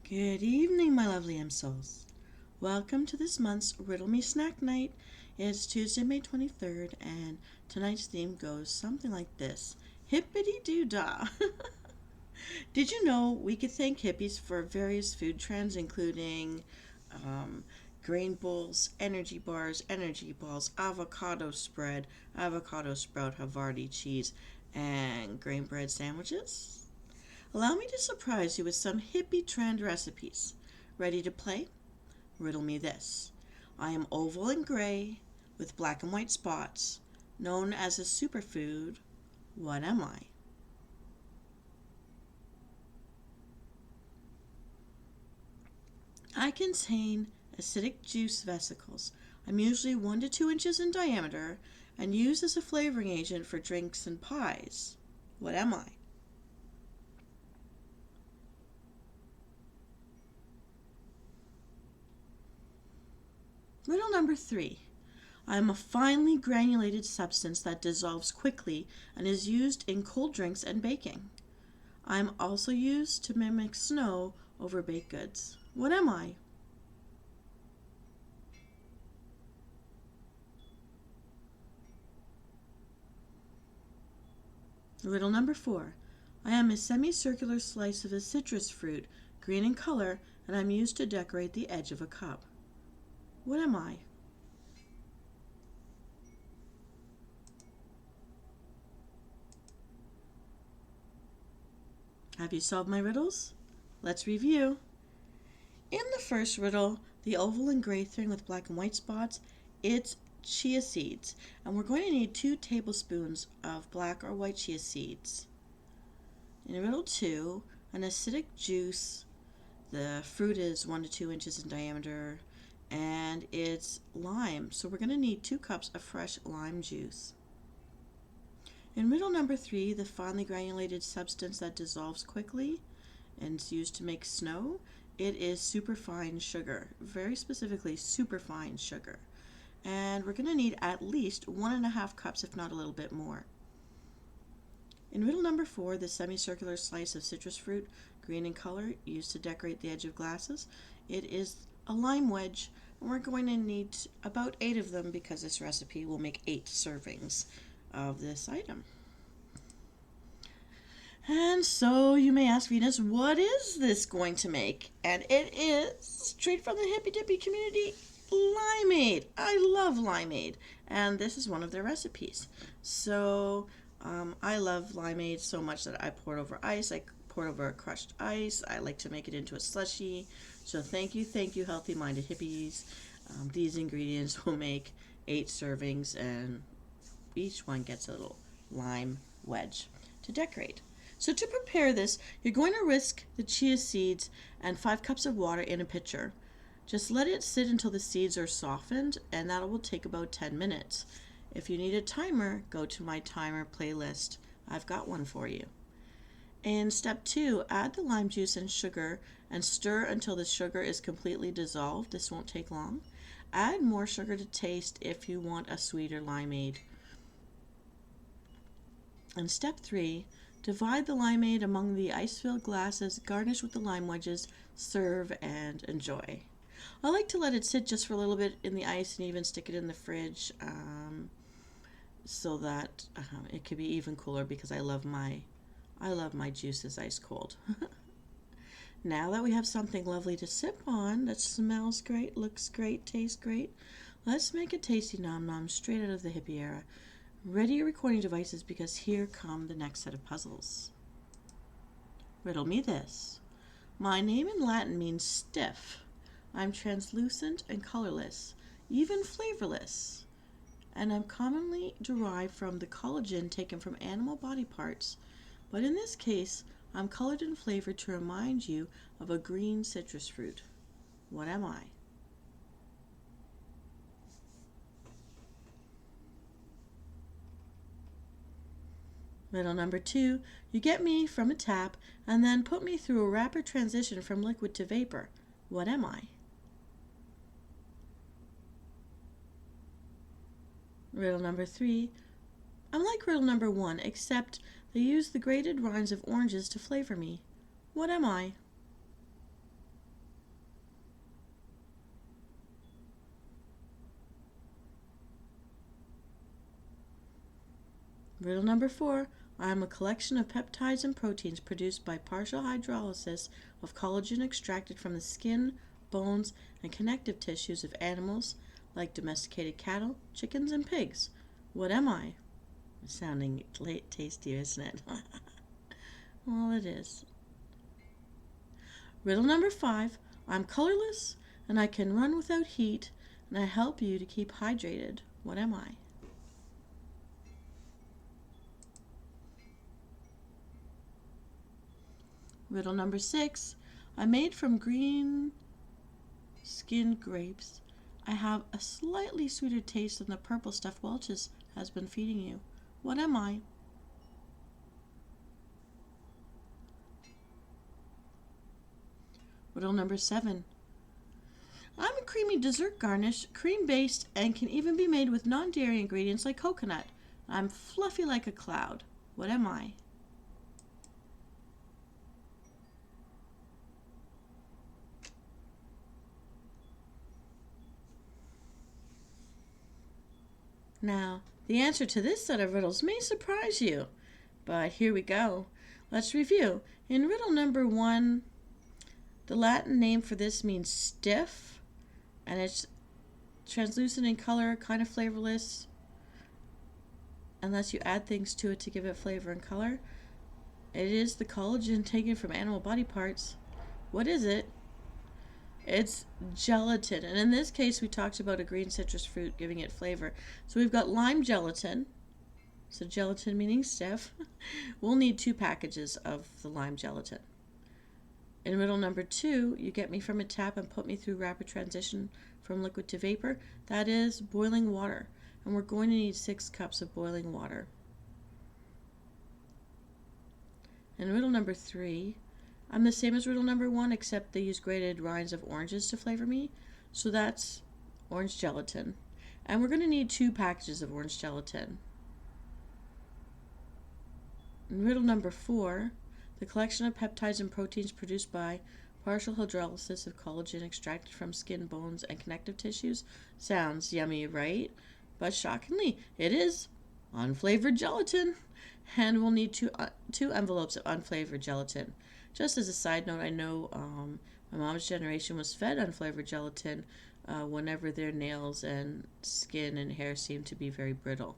Good evening, my lovely M-Souls. Welcome to this month's Riddle-Me-Snack-Night. It's Tuesday, May 23rd, and tonight's theme goes something like this. Hippity-Doo-Daw. Did you know we could thank hippies for various food trends, including grain bowls, energy bars, energy balls, avocado spread, avocado sprout, Havarti cheese, and grain bread sandwiches? Allow me to surprise you with some hippie trend recipes. Ready to play? Riddle me this. I am oval and gray with black and white spots, known as a superfood. What am I? I contain acidic juice vesicles. I'm usually 1 to 2 inches in diameter and used as a flavoring agent for drinks and pies. What am I? Riddle number 3. I am a finely granulated substance that dissolves quickly and is used in cold drinks and baking. I am also used to mimic snow over baked goods. What am I? Riddle number 4. I am a semicircular slice of a citrus fruit, green in color, and I'm used to decorate the edge of a cup. What am I? Have you solved my riddles? Let's review. In the first riddle, the oval and gray thing with black and white spots, it's chia seeds. And we're going to need 2 tablespoons of black or white chia seeds. In riddle 2, an acidic juice, the fruit is 1 to 2 inches in diameter, and it's lime. So we're going to need 2 cups of fresh lime juice. In riddle number 3, the finely granulated substance that dissolves quickly and is used to make snow, it is superfine sugar, very specifically superfine sugar. And we're going to need at least 1.5 cups, if not a little bit more. In riddle number 4, the semicircular slice of citrus fruit, green in color, used to decorate the edge of glasses, it is a lime wedge, and we're going to need about 8 of them because this recipe will make 8 servings of this item. And so you may ask Venus, what is this going to make? And it is, straight from the hippy dippy community, limeade. I love limeade, and this is one of their recipes. So I love limeade so much that I pour it over ice. I pour it over crushed ice. I like to make it into a slushy. So thank you, healthy-minded hippies. These ingredients will make 8 servings, and each one gets a little lime wedge to decorate. So to prepare this, you're going to whisk the chia seeds and 5 cups of water in a pitcher. Just let it sit until the seeds are softened, and that will take about 10 minutes. If you need a timer, go to my timer playlist. I've got one for you. In step 2, add the lime juice and sugar and stir until the sugar is completely dissolved. This won't take long. Add more sugar to taste if you want a sweeter limeade. In step 3, divide the limeade among the ice-filled glasses, garnish with the lime wedges, serve, and enjoy. I like to let it sit just for a little bit in the ice and even stick it in the fridge so that it could be even cooler because I love my juices ice cold. Now that we have something lovely to sip on that smells great, looks great, tastes great, let's make a tasty nom nom straight out of the hippie era. Ready your recording devices because here come the next set of puzzles. Riddle me this. My name in Latin means stiff. I'm translucent and colorless, even flavorless, and I'm commonly derived from the collagen taken from animal body parts, but in this case, I'm colored and flavored to remind you of a green citrus fruit. What am I? Riddle number 2, you get me from a tap and then put me through a rapid transition from liquid to vapor. What am I? Riddle number 3, I'm like riddle number 1, except they use the grated rinds of oranges to flavor me. What am I? Riddle number 4. I am a collection of peptides and proteins produced by partial hydrolysis of collagen extracted from the skin, bones, and connective tissues of animals like domesticated cattle, chickens, and pigs. What am I? It's sounding tasty, isn't it? Well, it is. Riddle number 5. I'm colorless and I can run without heat and I help you to keep hydrated. What am I? Riddle number 6. I'm made from green skinned grapes. I have a slightly sweeter taste than the purple stuff Welch's has been feeding you. What am I? Riddle number 7. I'm a creamy dessert garnish, cream-based, and can even be made with non-dairy ingredients like coconut. I'm fluffy like a cloud. What am I? Now, the answer to this set of riddles may surprise you, but here we go. Let's review. In riddle number 1, the Latin name for this means stiff, and it's translucent in color, kind of flavorless, unless you add things to it to give it flavor and color. It is the collagen taken from animal body parts. What is it? It's gelatin, and in this case we talked about a green citrus fruit giving it flavor. So we've got lime gelatin, so gelatin meaning stiff. We'll need 2 packages of the lime gelatin. In riddle number 2, you get me from a tap and put me through rapid transition from liquid to vapor. That is boiling water, and we're going to need 6 cups of boiling water. In riddle number 3, I'm the same as riddle number 1, except they use grated rinds of oranges to flavor me. So that's orange gelatin. And we're going to need 2 packages of orange gelatin. In riddle number 4, the collection of peptides and proteins produced by partial hydrolysis of collagen extracted from skin, bones, and connective tissues sounds yummy, right? But shockingly, it is unflavored gelatin. And we'll need two envelopes of unflavored gelatin. Just as a side note, I know my mom's generation was fed unflavored gelatin whenever their nails and skin and hair seemed to be very brittle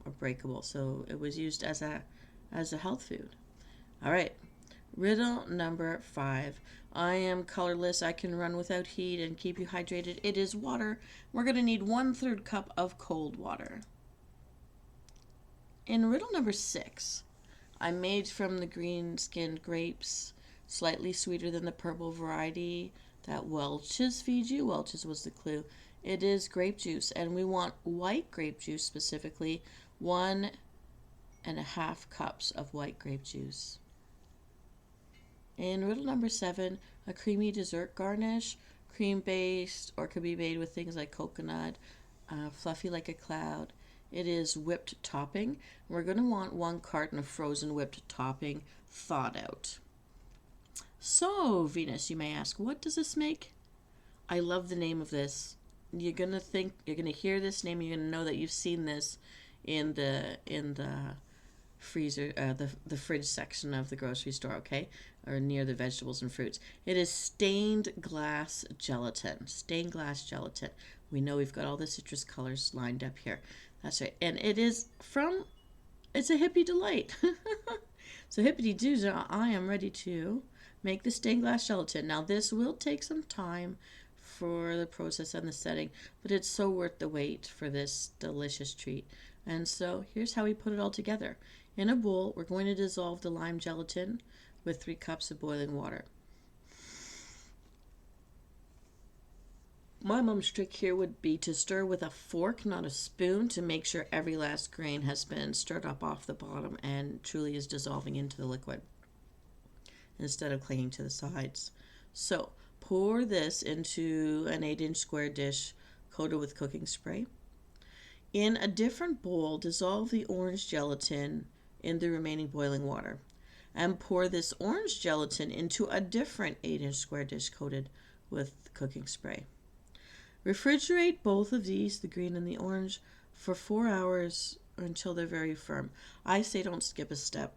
or breakable. So it was used as a health food. All right, riddle number 5. I am colorless. I can run without heat and keep you hydrated. It is water. We're going to need 1/3 cup of cold water. In riddle number 6, I'm made from the green-skinned grapes, slightly sweeter than the purple variety that Welch's feed you. Welch's was the clue. It is grape juice, and we want white grape juice specifically, 1.5 cups of white grape juice. In riddle number 7, a creamy dessert garnish, cream-based, or could be made with things like coconut, fluffy like a cloud. It is whipped topping. We're going to want 1 carton of frozen whipped topping thawed out. So, Venus, you may ask, what does this make? I love the name of this. You're going to hear this name, you're going to know that you've seen this in the freezer, the fridge section of the grocery store, okay? Or near the vegetables and fruits. It is stained glass gelatin. Stained glass gelatin. We know we've got all the citrus colors lined up here. That's right. And it's a Hippie Delight. So Hippity-Doo-Daw, I am ready to make the stained glass gelatin. Now this will take some time for the process and the setting, but it's so worth the wait for this delicious treat. And so here's how we put it all together. In a bowl, we're going to dissolve the lime gelatin with 3 cups of boiling water. My mom's trick here would be to stir with a fork, not a spoon, to make sure every last grain has been stirred up off the bottom and truly is dissolving into the liquid instead of clinging to the sides. So pour this into an 8-inch square dish coated with cooking spray. In a different bowl, dissolve the orange gelatin in the remaining boiling water and pour this orange gelatin into a different 8-inch square dish coated with cooking spray. Refrigerate both of these, the green and the orange, for 4 hours or until they're very firm. I say don't skip a step.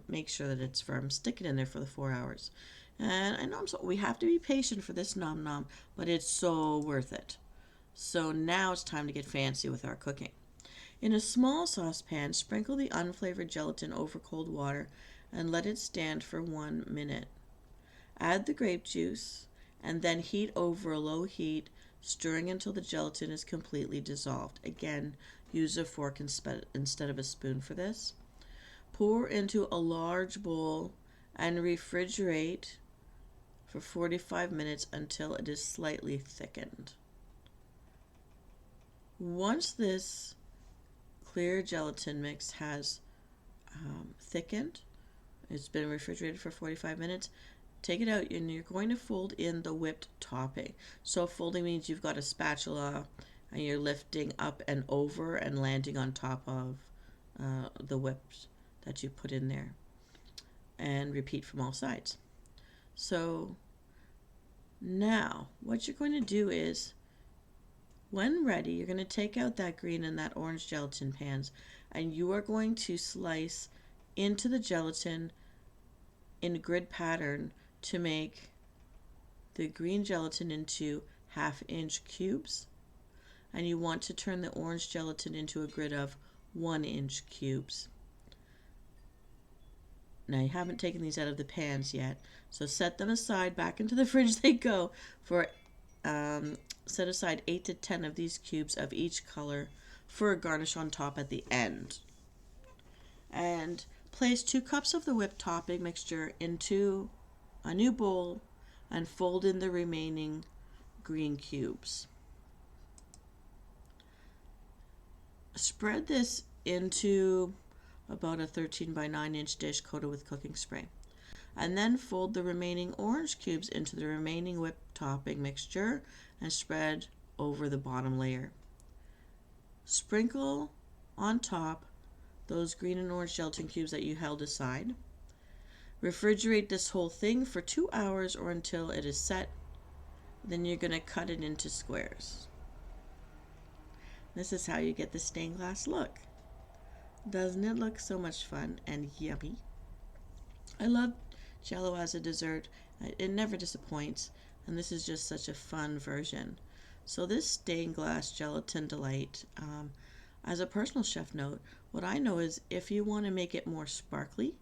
Make sure that it's firm. Stick it in there for the 4 hours. And I know we have to be patient for this nom nom, but it's so worth it. So now it's time to get fancy with our cooking. In a small saucepan, sprinkle the unflavored gelatin over cold water and let it stand for 1 minute. Add the grape juice and then heat over a low heat, stirring until the gelatin is completely dissolved. Again, use a fork instead of a spoon for this. Pour into a large bowl and refrigerate for 45 minutes until it is slightly thickened. Once this clear gelatin mix has thickened, it's been refrigerated for 45 minutes, take it out and you're going to fold in the whipped topping. So folding means you've got a spatula and you're lifting up and over and landing on top of the whips that you put in there, and repeat from all sides. So now what you're going to do is, when ready, you're going to take out that green and that orange gelatin pans and you are going to slice into the gelatin in a grid pattern to make the green gelatin into 1/2-inch cubes, and you want to turn the orange gelatin into a grid of 1-inch cubes. Now you haven't taken these out of the pans yet, so set them aside. Back into the fridge they go. Set aside 8 to 10 of these cubes of each color for a garnish on top at the end. And place 2 cups of the whipped topping mixture into a new bowl and fold in the remaining green cubes. Spread this into about a 13 by 9-inch dish coated with cooking spray. And then fold the remaining orange cubes into the remaining whipped topping mixture and spread over the bottom layer. Sprinkle on top those green and orange gelatin cubes that you held aside. Refrigerate this whole thing for 2 hours or until it is set. Then you're going to cut it into squares. This is how you get the stained glass look. Doesn't it look so much fun and yummy? I love Jell-O as a dessert. It never disappoints, and this is just such a fun version. So this stained glass gelatin delight, as a personal chef note, what I know is if you want to make it more sparkly,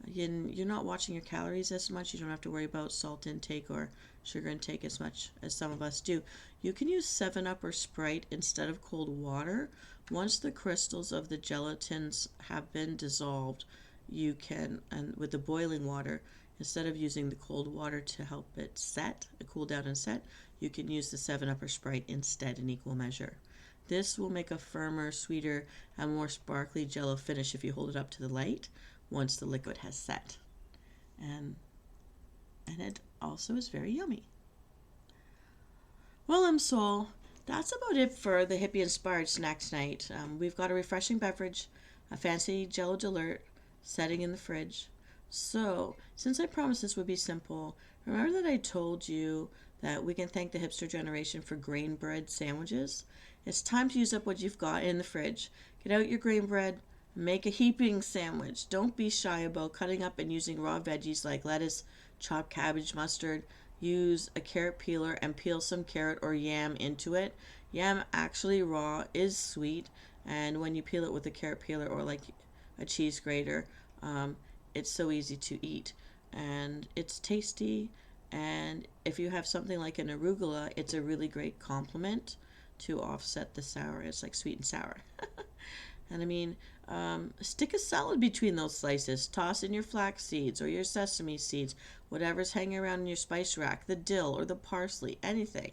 you're not watching your calories as much, you don't have to worry about salt intake or sugar intake as much as some of us do. You can use 7-Up or Sprite instead of cold water. Once the crystals of the gelatins have been dissolved, you can, and with the boiling water, instead of using the cold water to help it cool down and set, you can use the 7-Up or Sprite instead in equal measure. This will make a firmer, sweeter, and more sparkly Jell-O finish if you hold it up to the light once the liquid has set. And it also is very yummy. Well, Soul, that's about it for the Hippie-inspired Snacks Night. We've got a refreshing beverage, a fancy Jell-O dessert, setting in the fridge. So, since I promised this would be simple, remember that I told you that we can thank the hipster generation for grain bread sandwiches? It's time to use up what you've got in the fridge. Get out your grain bread, make a heaping sandwich. Don't be shy about cutting up and using raw veggies like lettuce, chopped cabbage, mustard. Use a carrot peeler and peel some carrot or yam into it. Yam actually raw is sweet, and when you peel it with a carrot peeler or like a cheese grater, it's so easy to eat and it's tasty. And if you have something like an arugula, it's a really great complement to offset the sour. It's like sweet and sour. And I mean, stick a salad between those slices. Toss in your flax seeds or your sesame seeds, whatever's hanging around in your spice rack, the dill or the parsley, anything.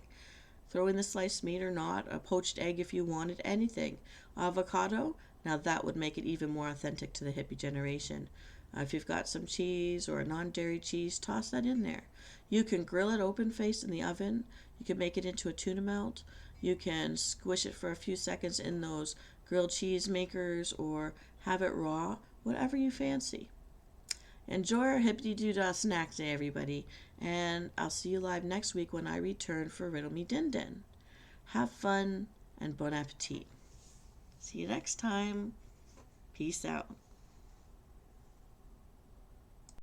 Throw in the sliced meat or not, a poached egg if you wanted, anything. Avocado, now that would make it even more authentic to the hippie generation. If you've got some cheese or a non-dairy cheese, toss that in there. You can grill it open-faced in the oven. You can make it into a tuna melt. You can squish it for a few seconds in those grilled cheese makers or have it raw, whatever you fancy. Enjoy our Hippity-Doo-Daw snack day, everybody, and I'll see you live next week when I return for Riddle-Me Din Din. Have fun and bon appetit. See you next time. Peace out.